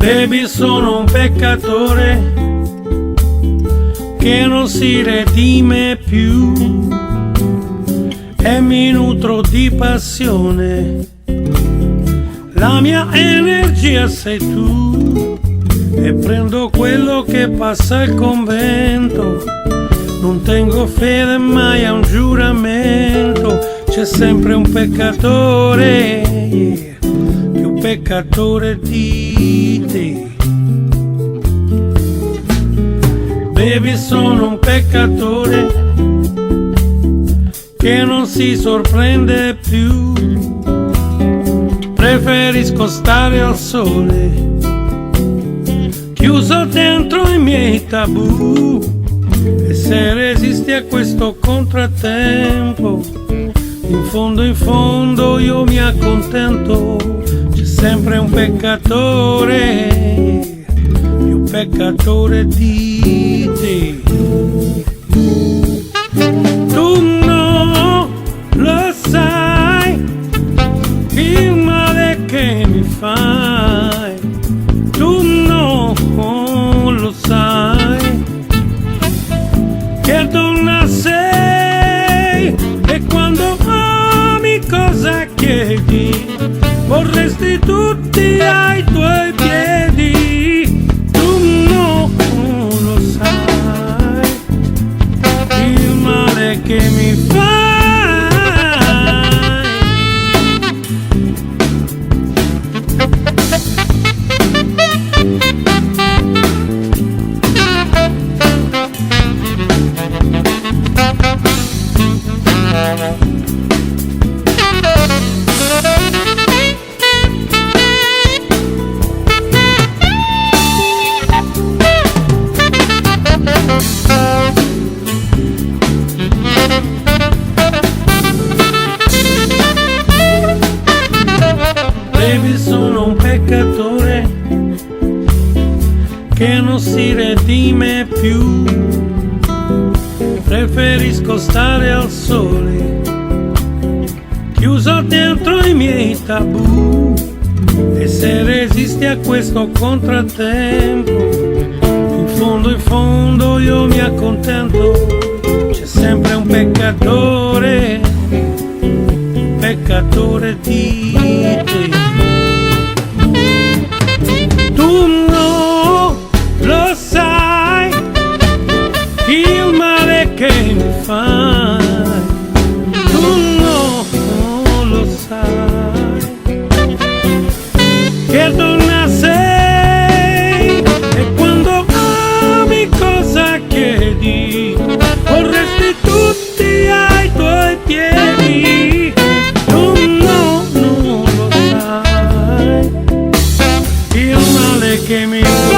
Baby, sono un peccatore che non si redime più e mi nutro di passione. La mia energia sei tu e prendo quello che passa al convento. Non tengo fede mai a un giuramento. C'è sempre un peccatore, yeah, più peccatore di te. Baby, sono un peccatore che non si sorprende più. Preferisco stare al sole, chiuso dentro i miei tabù. E se resisti a questo contrattempo, in fondo io mi accontento. C'è sempre un peccatore, più peccatore di te. Tu non lo sai il male che mi fai, tu non lo sai che donna sei, e quando ami cosa chiedi, vorresti tutti ai tuoi piedi. Tu non lo sai il male che mi fai. Baby, sono un peccatore che non si redime più. Preferisco stare al sole, chiuso dentro i miei tabù. E se resisti a questo contrattempo, in fondo io mi accontento. C'è sempre un peccatore, peccatore di te. Tu non lo sai il male che mi fai, tu non lo sai che donna sei, e quando ami cosa chiedi, vorresti tutti ai tuoi piedi. Tu non lo sai il male che mi fai.